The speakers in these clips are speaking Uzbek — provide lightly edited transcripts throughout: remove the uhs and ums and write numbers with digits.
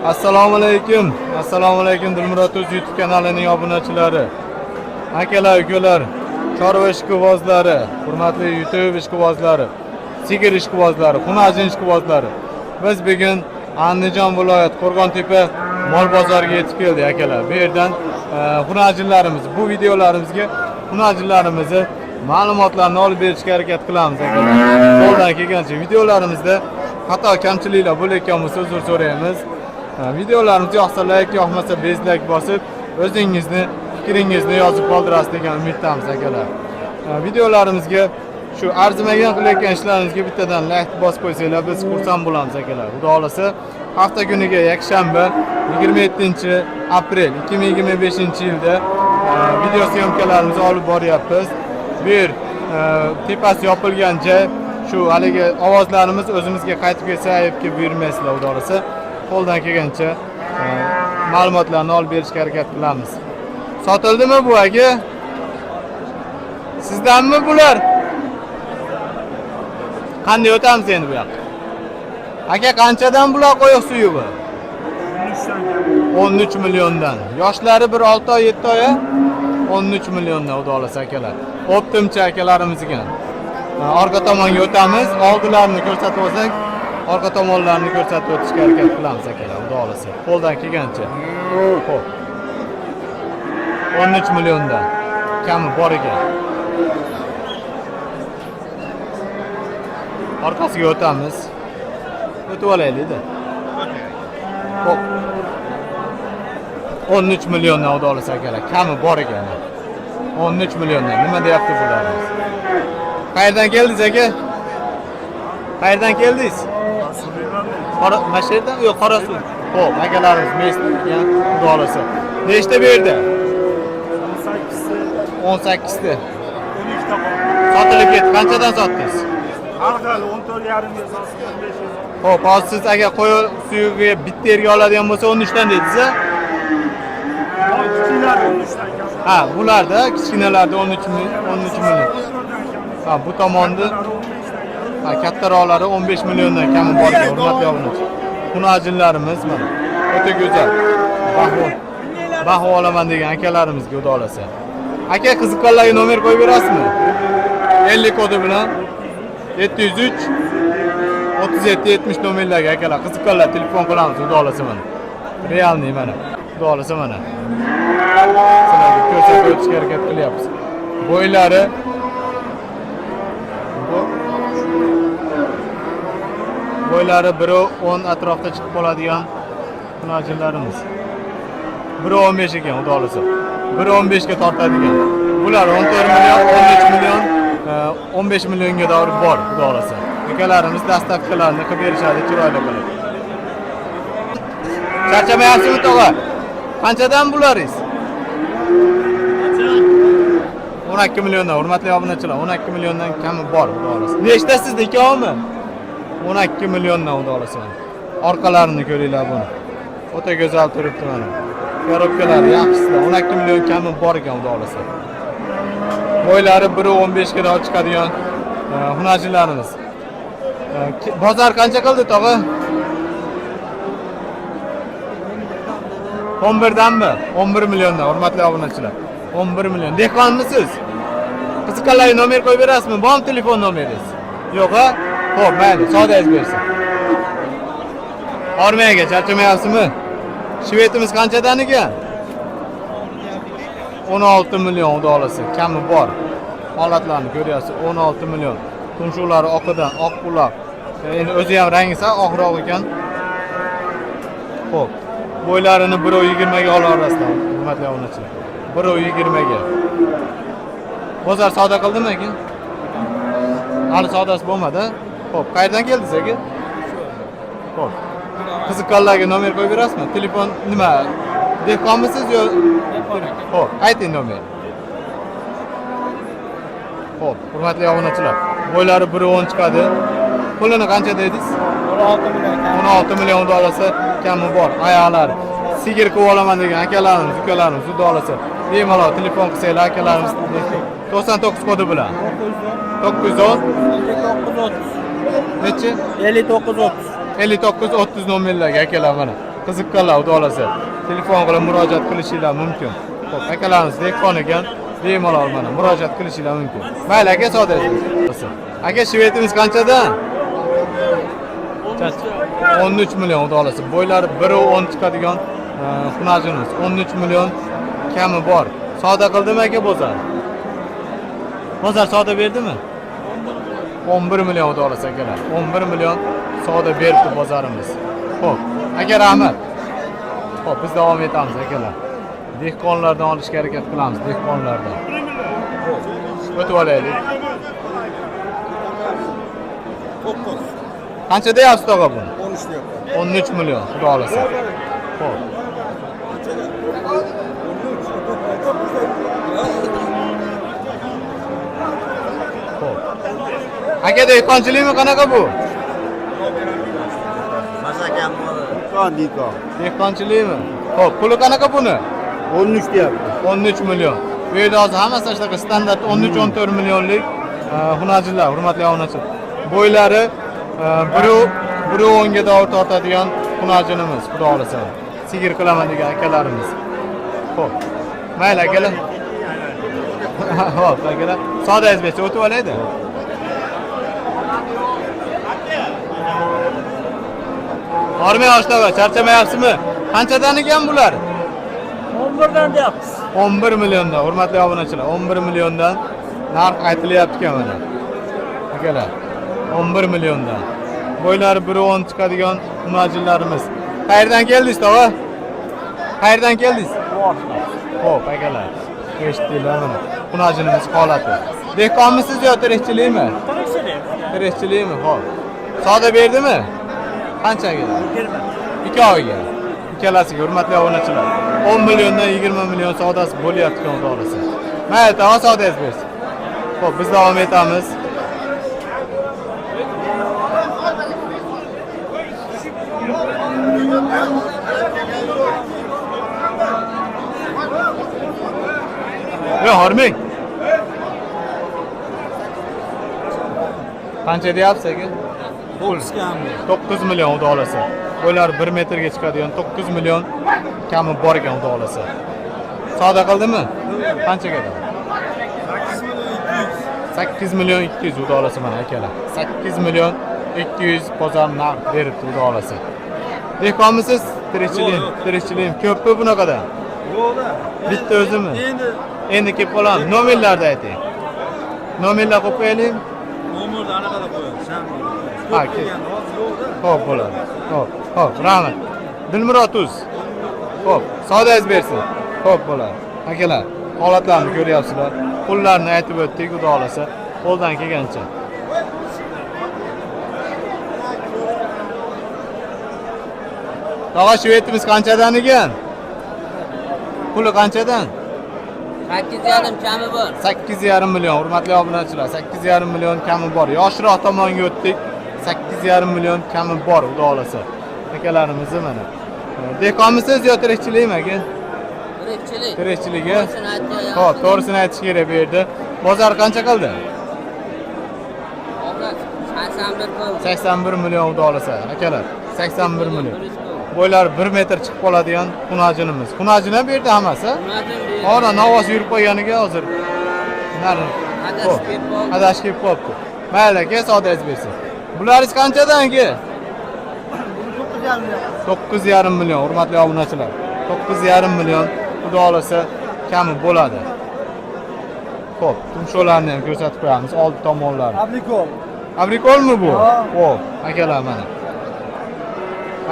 Assalomu alaykum. Assalomu alaykum Dilmurod Uz YouTube kanalining obunachilari. Akalar, ukalar, chorva ishqibozlari, hurmatli YouTube ishqibozlari, sigir ishqibozlari, xunajin ishqibozlari. Biz bugun Andijon viloyat Qo'rg'ontepa mol bozoriga yetib keldik akalar. Bu yerdan xunajinlarimiz, bu videolarimizga xunajinlarimizni ma'lumotlarni olib berishga harakat qilamiz akalar. Qo'ldan kelgancha videolarimizda xato kamchiliklar bo'layotgan bo'lsa uzr so'raymiz. Videolarimiz yoqsa like, yoqmasa bezlak bosib, o'zingizni fikringizni yozib qoldirasiz degan umiddamiz akalar. Videolarimizga shu arzimagan qilayotgan ishlaringizga bittadan like bosib qo'ysanglar biz xursand bo'lamiz akalar. Xudo xolasa hafta kuniga yakshanba 27-aprel 2025-yilda video syomkalarimizni olib boryapmiz. Bu yer tepasi yopilgan joy. Shu haligi ovozlarimiz o'zimizga qaytib kelsa ayibga buyurmaysizlar xudo xolasa. Qo'ldan kelgancha ma'lumotlarni olib berishga harakat qilamiz. Sotildimi bu aka? Sizdanmi bular? Qanday o'tamiz endi bu yoqqa? Aka qanchadan bular qo'yiq suyi bu? 13 milliondan. Yoshlari bir 6 oy, 7 oy, 13 milliondan xudo xolasa akalar. Optimcha akalarimizga. Orqa tomonga o'tamiz. Oldilarini ko'rsatib olsak, orqa tomonlarini ko'rsatib o'tishga harakat qilamiz akalar, xudo xolasa. Qo'ldan kelgancha. Xo'p. 13 milliondan kami bor ekan. Orqasiga o'tamiz. O'tib olaylik-da. Xo'p. 13 milliondan xudo xolasa akalar, kami bor ekan. 13 milliondan. Nima deyapti bularimiz? Qayerdan keldingiz aka? Qayerdan keldingiz? Mashhurdan? Yo'q, Qorasuv. Xo'p, akalarimiz mesdan xudo xolasa. Nechta berdi? 18ta. 12ta. Sotilib ketdi. Qanchadan sotdingiz? Har xil 14,5 ga sotdim, 15 ga. Xo'p, hozir siz aka qo'y suyugiga bitta yerga oladigan bo'lsa 13 dan dedingiz-a? Kichiklar 13 dan. Ha, bularda kichkinalarda 13 million. Ha, bu tomonda kattaroqlari 15 milliondan kami bor ekan, hurmatli obunachi. Xunajinlarimiz mana. O'ta go'zal. Baho olaman degan akalarimizga xudo xolasa. Aka qiziqqanlarga nomer qo'yib berasizmi? 50 kodi bilan 703 37 70 nomerlarga akalar qiziqqanlar telefon qilamiz xudo xolasa mana. Realniy mana. Xudo xolasa mana. Sizlarga ko'rsatib o'tishga harakat qilyapmiz. Bo'ylari bo'ylari 1.10 atrofda chiqib qoladigan xunajinlarimiz. 1.15 ekan xudo xolasa. 1.15 ga tortadigan. Bular 14 million, 13 million, 15 millionga davri bor xudo xolasa. Akalarimiz dastavkalarni qilib berishadi, chiroyli qilib. Charchamayapsizmi tog'a? Qanchadan bularingiz? 12 milliondan, hurmatli obunachilar, 12 milliondan kami bor xudo xolasa. Nechta sizda ikkovmi? 12 milliondan xudo xolasa. Orqalarini ko'ringlar buni. O'ta go'zal turibdi mana. Korobkalar yaxshisi, 12 million kami bor ekan xudo xolasa. Bo'ylari 1.15 ga chiqadigan xunajinlarimiz. Bozor qancha qildi tog'a? 11 danmi? 11 milliondan, hurmatli obunachilar. 11 million. Dehqonmisiz? Qiziqqanlarga nomer qo'yib berasizmi? Bormi telefon nomeringiz? Yo'q a? Xo'p, mayli, sodaysiz bersin. Ormayaga charchamayapsizmi? Shvetimiz qanchadan ekan? 16 million xudo xolasa, kami bor. Holatlarni ko'ryapsiz, 16 million. Tumshuqlari oqidan, oq quloq. Endi o'zi ham rangisa oqroq ekan. Xo'p. Bo'ylarini 1.20 ga olarasizlar, hurmatli obunachilar. 1.20 ga. Bozor savdo qildimi aka? Hali savdosi bo'lmadi. Xo'p, qayerdan keldingiz aka? Xo'p. Qiziqqanlarga nomer qo'yib berasizmi? Telefon nima? Dehqonmisiz yo? Xo'p, ayting nomer. Xo'p, hurmatli obunachilar, bo'ylari 1.10 chiqadi. Pulini qancha dedingiz? 16 million. 16 million xudo xolasa kami bor. Oyoqlari sigir qilib olaman degan akalarimiz, ukalarimiz xudo xolasa bemalol telefon qilsanglar akalarimiz 99 kodi bilan 910 nechi? 59 30. 59 30 nomerlarga akalar mana. qiziqqanlar xudo xolasa telefon qilib murojaat qilishinglar mumkin. Xo'p, akalarimiz dehqon ekan, bemalol mana murojaat qilishinglar mumkin. Mayli aka, savdo etamiz. Aka, shvetimiz qanchadan? 13 million xudo xolasa. Bo'ylari 1.10 chiqadigan xunajimiz 13 million kami bor. Savdo qildimi aka bozor? Bozor savdo berdimi? 11 million xudo xolasa akalar. 11 million savdo berdi bozorimiz. Xo'p, aka rahmat. Xo'p, biz davom etamiz akalar. Dehqonlardan olishga harakat qilamiz, dehqonlardan. O'tib olaylik. 9. Qancha deyapsiz tog'a buni? 13 deyapman. 13 million xudo xolasa. Xo'p. Xo'p. Aka, dehqonchilikmi qanaqa bu? Masakam bor. Dehqon. Dehqonchilikmi? Xo'p, puli qanaqa buni? 13 deyapti. 13 million. Bu yerda hozir hammasi shunaqa standart 13-14 millionlik hunajlar, hurmatli obunachilar. Bo'ylari 1.10 ga davr tortadigan hunajimiz, xudo xolasa. Sigir qilaman degan akalarimiz. Xo'p. Mayli akalar. Xo'p, akalar. Savdoyingiz bersa o'tib olaydi. Ormay oshtaga charchamayapsizmi? Qanchadan ekan bular? 11 dan deyapmiz. 11 milliondan, hurmatli obunachilar, 11 milliondan narx aytilyapti ekan mana. Akalar, 11 milliondan. Bo'ylari 1.10 chiqadigan hunajillarimiz. Qayerdan keldingiz, tog'a? Qayerdan keldingiz? Xo'p, akalar. Eshitdinglar mana. Hunajinimiz holati. Dehqonmisiz yo tirikchilikmi? Tirikchilikmi? Xo'p. Savdo berdimi? Qanchaga? 2 oyga. Ikkalasiga, hurmatli obunachilar. 10 milliondan 20 million savdosi bo'lyapti ekan xudo xolasa. Mayli, tog'a savdoyingiz bersin. Xo'p, biz davom etamiz. Yo, hormang. Qancha deyapsiz aka? 9 million xudo xolasa. Bo'ylari 1 metrga chiqadigan 9 million kami bor ekan xudo xolasa. Savdo qildimi? Qanchaga? 8 million 200 xudo xolasa mana akalar. 8 million 200 bozor narx beribdi xudo xolasa. Dehqonmisiz? Tirikchilik ko'pmi bunaqadan? Yo'qda. Bitta o'zimi? Endi kelib qolamiz. Nomerlarni ayting. Nomerlar qo'yib qo'yaylik. nomerni anaqada qo'ying. Ha, xo'p bo'ladi. Xo'p, rahmat. Dilmurod uz. Xo'p, savdoyingiz bersin. Xo'p bo'ladi. Akalar, holatlarni ko'ryapsizlar. Pullarni aytib o'tdik, xudo xolasa, qo'ldan kelgancha. Tog'a, shvetimiz qanchadan ekan? Puli qanchadan? 8,5 kami bor. 8,5 million, hurmatli obunachilar, 8,5 million kami bor. Yoshroq tomonga o'tdik. 8,5 million kami bor, xudo xolasa. Akalarimiz mana. Dehqonmisiz yo tirikchilikmi aka? Tirikchilik. Tirikchiligi. Xo'p, to'g'risini aytish kerak bu yerda. Bozor qancha qildi? 81 million xudo xolasa. Akalar, 81 million. Bo'ylari 1 metr chiqib qoladigan xunajinimiz. Xunajina bu yerda hammasi. Ora navos yurib qo'yganiga hozir. Adashib kelib qolibdi. Mayli aka, savdoyingiz bersin. Bularingiz qanchadan aka? 9,5 million, hurmatli obunachilar. 9,5 million xudo xolasa kami bo'ladi. Xo'p, tumsholarni ham ko'rsatib qo'yamiz, old tomonlarni. Abrikol. Abrikolmi bu? Xo'p, akalar mana.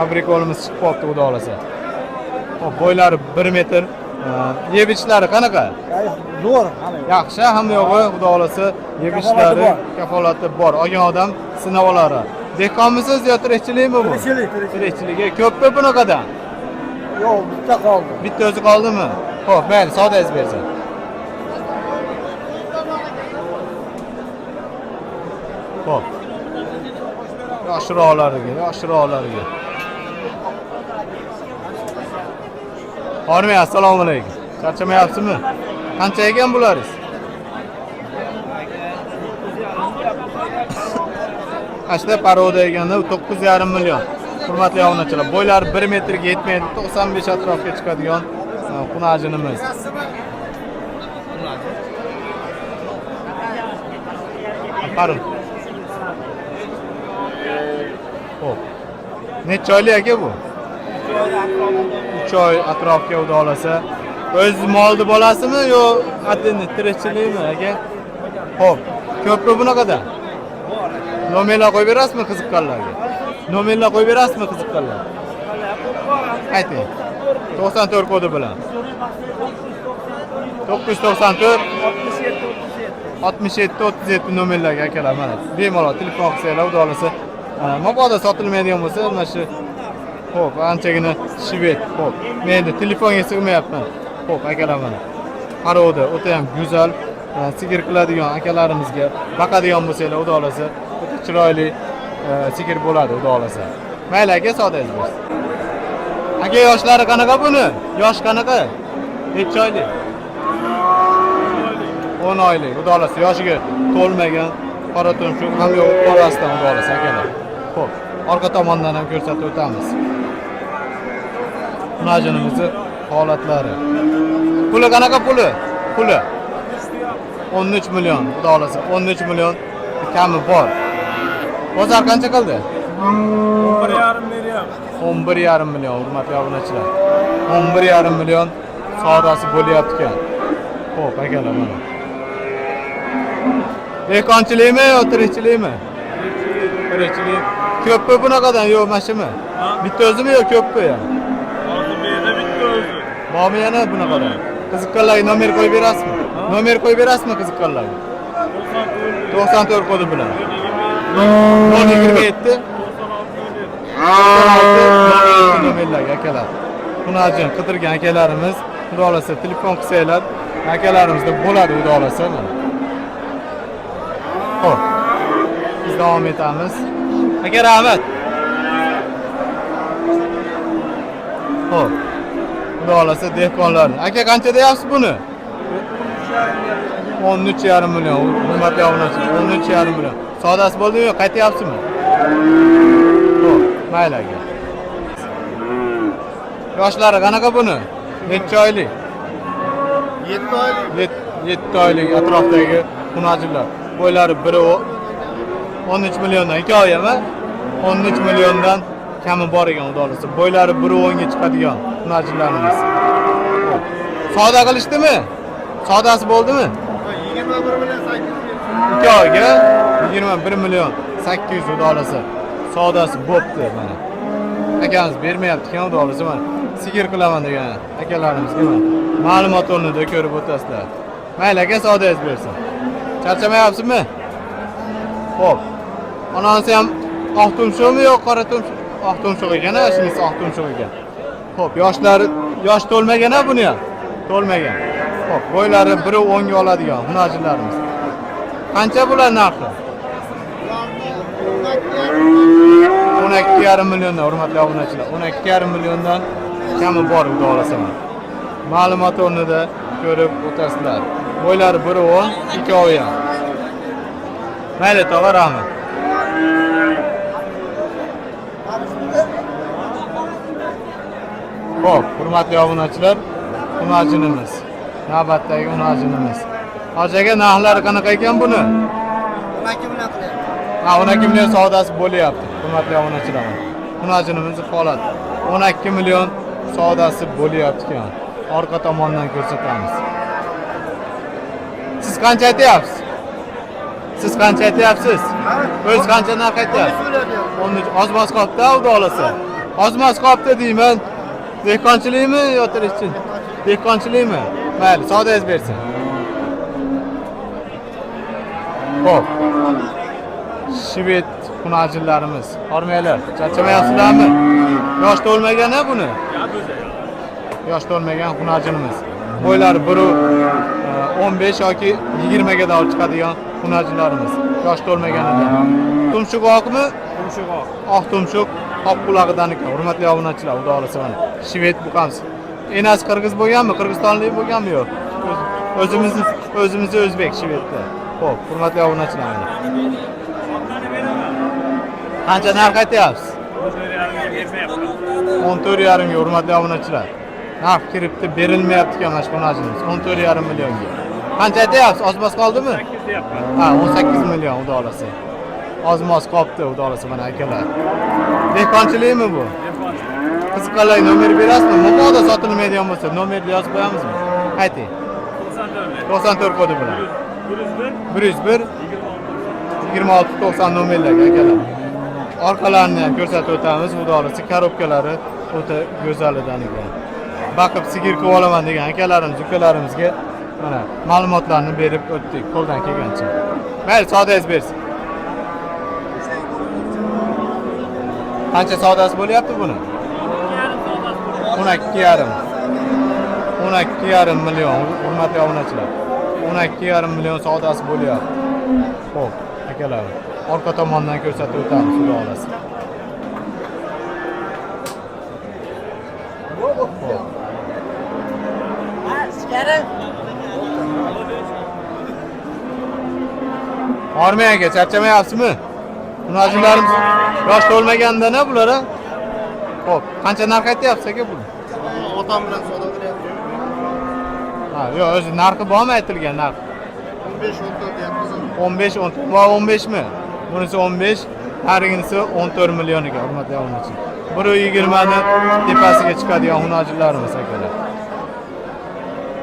Abrikolimiz chiqib qolibdi xudo xolasa. Xo'p, bo'ylari 1 metr. Yebichlari qanaqa? Zo'r. Yaxshi, hamma yo'g'i xudo xolasa yebichlari kafolati bor. Olgan odam sinab oladi. Dehqonmisiz yo tirikchilikmi bu? Tirikchilik. Ko'pmi bunaqadan? Yo'q, bitta qoldi. Bitta o'zi qoldimi? Xo'p, mayli, savdoyingiz bersin. Xo'p. Yoshroqlariga. Hormay, assalomu alaykum. Charchamayapsizmi? Qancha ekan bularingiz? Ashta paroda eganda 9,5 million. Hurmatli obunachilar, bo'ylari 1 metrga yetmaydi, 95 atrofga chiqadigan xunajinimiz. Qarang. Xo'p. Necha oylik aka bu? 3 oy atrofga xudo olasa. O'z molni bolasimi yo atini tirikchilikmi aka? Xo'p. Ko'pmi bunaqada? Nomerlar qo'yib berasizmi qiziqqanlarga? Nomerlar qo'yib berasizmi qiziqqanlarga? Ayting. 94 kodi bilan. 994 67 37 nomerlarga akalar mana. Bemalol telefon qilsanglar, xudo olasa, mabodo sotilmaydigan bo'lsa, mana shu xo'p, anchagina shvet. Xo'p, men endi telefonga sig'mayapman. Xo'p, akalar mana. Qarovda o'ta ham go'zal, sigir qiladigan akalarimizga baqadigan bo'lsanglar, xudo olasa, o'ta chiroyli sigir bo'ladi, xudo olasa. Mayli aka, savdoyingiz bo'lsin. Aka, yoshlari qanaqa buni? Yosh qanaqa? Necha oylik? 10 oylik, xudo olasa, yoshiga to'lmagan qora tumshuq ham yo'q, qorasidan xudo olasa akalar. Xo'p, orqa tomondan ham ko'rsatib o'tamiz. Xunajinimizni holatlari. Puli qanaqa puli? Puli 13 million, xudo olasa, 13 million kami bor. Bozor qancha qildi? 11,5 beryapti. 11,5 million, hurmatli obunachilar. 11,5 million savdosi bo'lyapti ekan. Xo'p, akalar mana. Dehqonchilikmi yo tirikchilikmi? Tirikchilik. Ko'pmi bunaqadan yo mashimi? Bitta o'zimi yo ko'pmi ya? Hozir menda bitta o'zi. Bormi yana bunaqadan? Qiziqqanlarga nomer qo'yib berasizmi? Nomer qo'yib berasizmi qiziqqanlarga? 94 kodi bilan. 027 nomerlarga akalar. Xunajin qidirgan akalarimiz, xudo olasa telefon qilsanglar, akalarimizda bo'ladi, xudo olasa mana. Xo'p. Biz davom etamiz. Aka, rahmat. Xo'p. Xudo olasa dehqonlar. Aka, qancha deyapsiz buni? 13,5 million. Hurmatli obunachilar, 13,5 million. Savdosi bo'ldimi yo qaytyapsizmi? Xo'p, mayli aka. Yoshlari qanaqa buni? Necha oylik? 7 oylik. 7 oylik atrofdagi xunajinlar. Bo'ylari biri 13 milliondan 2 oy emas, 13 milliondan kami bor ekan, xudo olasa. Bo'ylari 1.10 ga chiqadigan xunajinlarimiz. Savdo qilishdimi? Savdosi bo'ldimi? 21 million 800. 2 oyga 21 million 800, xudo olasa. Savdosi bo'pti mana. Akamiz bermayapti ekan, xudo olasa mana. Sigir qilaman degan akalarimizga mana. Ma'lumot o'rnida ko'rib o'tasizlar. Mayli aka, savdoyingiz bersin. Charchamayapsizmi? Xo'p. Onasi ham oq tumshuqmi yo qora tumshuq? Oq tumshuq ekan, shunisi oq tumshuq ekan. Xo'p, yosh to'lmagan ha buni ham. To'lmagan. Xo'p, bo'ylari 1.10 ga oladigan xunajinlarimiz. Qancha bular narxi? 12,5 milliondan, hurmatli obunachilar. 12,5 milliondan kami bor, xudo olasa. Ma'lumot o'rnida ko'rib o'tasizlar. Bo'ylari 1.10, 2 oy ham. Mayli, tog'a, rahmat. Xo'p, hurmatli obunachilar, xunajinimiz. Navbatdagi xunajinimiz. Hojaga narxlari qanaqa ekan buni? 12 million qilyapti. Ha, 12 million savdosi bo'lyapti, hurmatli obunachilar. Xunajinimizning holati 12 million savdosi bo'lyapti ekan. Orqa tomondan ko'rsatamiz. Siz qancha aytyapsiz? Siz qancha aytyapsiz? O'z qancha narx aytyapsiz? 13. Ozmoz qopda, xudo olasa. Ozmoz qopda deyman. Dehqonchilikmi yo tirikchilik? Dehqonchilikmi? Mayli, savdoyingiz bersin. Xo'p. Shvet xunajinlarimiz. Hormaylar, charchamayapsizlarmi? Yosh to'lmagan-a buni? Yosh to'lmagan xunajinimiz. Bo'ylari 1.15 yoki 20 ga olib chiqadigan xunajinlarimiz. Yosh to'lmaganida. Tumshuq oqmi? Tumshuq oq. Oq tumshuq, oq qulog'idan ekan. Hurmatli obunachilar, xudo olasa mana. Shvet buqamiz. Enasi qirg'iz bo'lganmi? Qirg'izistonlik bo'lganmi yo'q? O'zimizni o'zbek shvetda. Xo'p, hurmatli obunachilar. Qancha narx aytyapsiz? 14,5 ga hurmatli obunachilar. Narx kiribdi, berilmayapti ekan mana shu xunajinimiz. 14,5 millionga. Qancha aytyapsiz? Ozmos qoldimi? 8 deyapman. Ha, 18 million xudo olasa. Ozmos qolibdi xudo olasa mana akalar. Dehqonchilikmi bu? Qiziqarli nomer berasizmi? Momoda sotilmaydigan bo'lsa, nomerni yozib qo'yamizmi? Ayting. 94 kodi bilan. 101 26 90 nomerlarga akalar. Orqalarini ham ko'rsatib o'tamiz. Xudo olasa korobkalari o'ta go'zalidan ekan. Baqib sigir qilib olaman degan akalarimiz, ukalarimizga mana ma'lumotlarni berib o'tdik qo'ldan kelgancha. Mayli, savdoyingiz bersin. Qancha savdosi bo'lyapti buni? 12,5. 12,5 million hurmatli obunachilar. 12,5 million savdosi bo'lyapti. Xo'p, akalar, orqa tomondan ko'rsatib o'tamiz, xudo olasa. Ormiyaga charchamayapsizmi? Munojilarimiz yosh to'lmaganda-na bular. Xo'p, qancha narx aytyapsiz aka buni? Otam bilan savdo qilyapti. Ha, yo'q, o'zi narxi bormi aytilgan narx? 15-14 deyapmiz. 15 14 va 15 mi? Bunisi 15, nariginisi 14 million ekan, hurmatli obunachilar. 120 ni tepasiga chiqadigan hunojillarimiz akalar.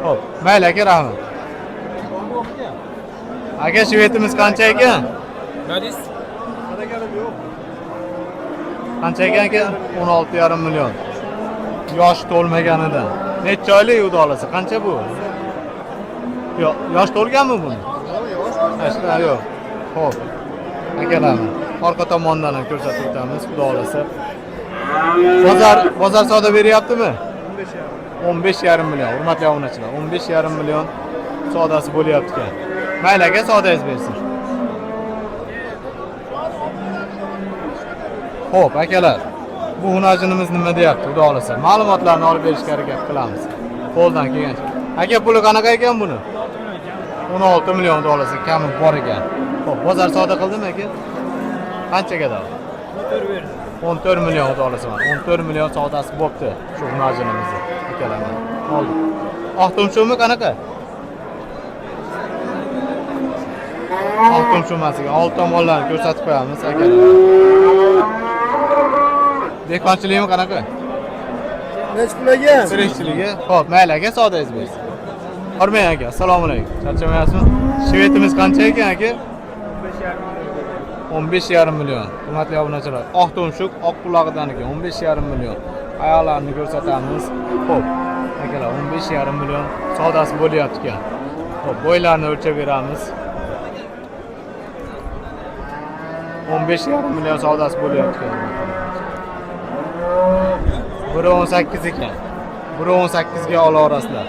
Xo'p, mayli aka, rahmat. Aka, shvetimiz qancha ekan? Nodis? Qancha ekan aka? 16,5 million. Yosh to'lmaganidan. Necha oylik xudo olasa? Qancha bu? Yo'q, yosh to'lganmi buni? Yo'q. Xo'p. Akalarimiz orqa tomondan ham ko'rsatib o'tamiz, xudo olasa. Bozor savdo beryaptimi? 15,5 million. Hurmatli obunachilar, 15,5 million savdosi bo'lyapti ekan. Mayli aka, savdoyingiz bersin. Xo'p, akalar. Bu hunajinimiz nima deyapti, xudo olasa? Ma'lumotlarni olib berishga harakat qilamiz. Qo'ldan kelgancha. Aka, puli qanaqa ekan buni? 16 million xudo olasa kami bor ekan. Xo'p, bozor savdo qildimi aka? Qanchaga da? 14 million xudo olasa. 14 million savdosi bo'pti shu hunajinimizni. Akalar. Oldi. Oq tumshumi qanaqa? Oq tumshumasiga old tomonlarni ko'rsatib qo'yamiz akalar. Dehqonchilikmi qanaqa? Nech pulaga? Tirikchiligi. Xo'p, mayli aka, savdoyingiz bersin. Hormang aka, assalomu alaykum. Charchamayapsizmi? Shvetimiz qancha ekan aka? 15,5 million. Hurmatli obunachilar, oq tumshuq, oq qulog'idan ekan, 15,5 million. Oyoqlarini ko'rsatamiz. Xo'p, akalar, 15,5 million savdosi bo'lyapti ekan. Xo'p, bo'ylarni o'lchab beramiz. 15,5 million savdosi bo'lyapti ekan. 1.18 ekan. 1.18 ga olaverasizlar.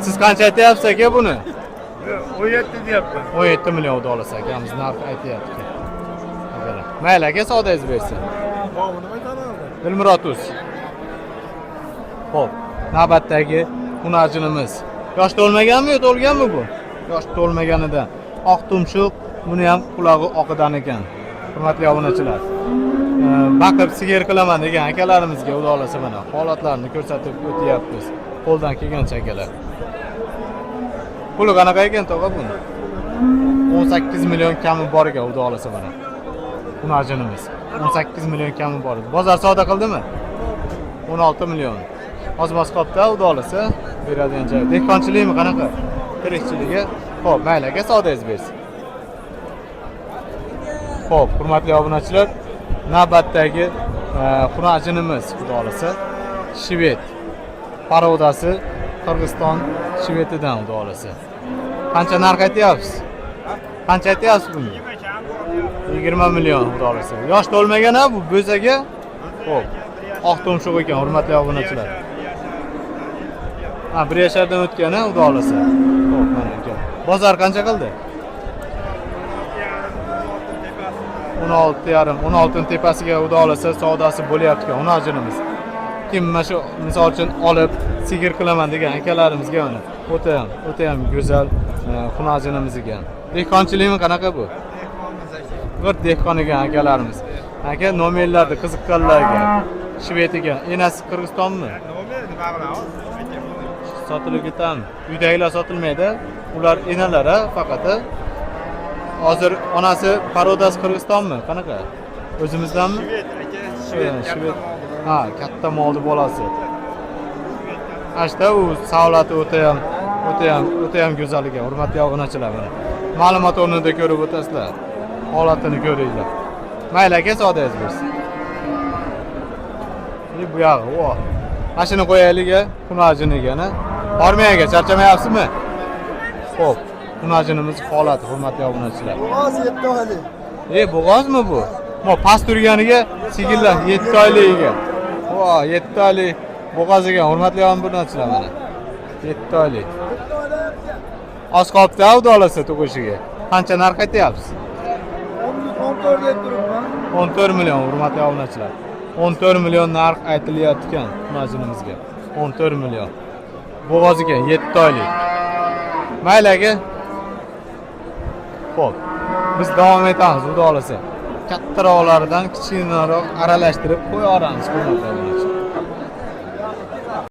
Siz qancha aytyapsiz aka buni? 17 deyapman. 17 million dollar akamiz narx aytyapti. Mayli aka, savdoyingiz bersin. Dilmurod Uz. Xo'p, navbatdagi hunajinimiz. Yosh to'lmaganmi yo to'lganmi bu? Yosh to'lmaganidan. Oq tumshuq, buni ham qulog'i oqidan ekan. Hurmatli obunachilar. Baqib sigir qilaman degan akalarimizga xudo olasa mana holatlarni ko'rsatib o'tyapmiz. Qo'ldan kelgancha akalar. Puli qanaqa ekan tog'a buni? 18 million kami bor ekan xudo olasa mana. Hunajinimiz 18 million kami bor. Bozor savdo qildimi? 16 million. Ozmos qopda xudo olasa beradigan joy. Dehqonchilikmi qanaqa? Tirikchiligi. Xo'p, mayli aka, savdoyingiz bersin. Xo'p, hurmatli obunachilar, navbatdagi hunajinimiz xudo olasa shvet. Parodasi Qirg'iziston shvetidan xudo olasa. Qancha narx aytyapsiz? Qancha aytyapsiz buni? 20 million xudo olasa. Yosh to'lmagan-a bu bo'zaga? Xo'p. Oq tumshuq ekan, hurmatli obunachilar. Ha, 1 yashardan o'tgan-a xudo olasa. Xo'p, mana ekan. Bozor qancha qildi? 16 tepasiga xudo olasa savdosi bo'lyapti ekan hunajinimiz. Kim mana shu misol uchun olib sigir qilaman degan akalarimizga mana o'ta ham go'zal hunajinimiz ekan. Dehqonchilikmi qanaqa bu? Bir dehqon ekan akalarimiz. Aka nomerlarni qiziqqanlarga shved ekan. Enasi Qirg'izistonmi? Sotilib ketami? Uydagilar sotilmaydi. Ular enalar faqat. Hozir onasi parodasi Qirg'izistonmi? Qanaqa? O'zimizdanmi? Shved. Ha, katta molni bolasi. Ashta u savlati o'ta ham go'zal ekan. Hurmatli obunachilar mana. Ma'lumot o'rnida ko'rib o'tasizlar. Holatini ko'ringlar. Mayli aka, savdoyingiz bo'lsin. Bu yog'i, o. Mashina qo'yaylik, kunajiniga, Hormay aka, charchamayapsizmi? Xo'p, kunajinimiz holati, hurmatli obunachilar. Bo'g'oz 7 oylik. Bo'g'ozmi bu? Mo past turganiga sigirlar 7 oyligiga. Vo, 7 oylik bo'g'oz ekan, hurmatli obunachilar mana. 7 oylik. Oz qolibdi avdo olasa tug'ishiga. Qancha narx aytyapsiz? 14 deb turibman. 14 million, hurmatli obunachilar. 14 million narx aytilayotgan kunajinimizga. 14 million. Bo'g'oz ekan, 7 oylik. Mayli aka. Xo'p. Biz davom etamiz, xudo olasa. Kattaroqlaridan kichkinaroq aralashtirib qo'ya olamiz, hurmatli obunachilar.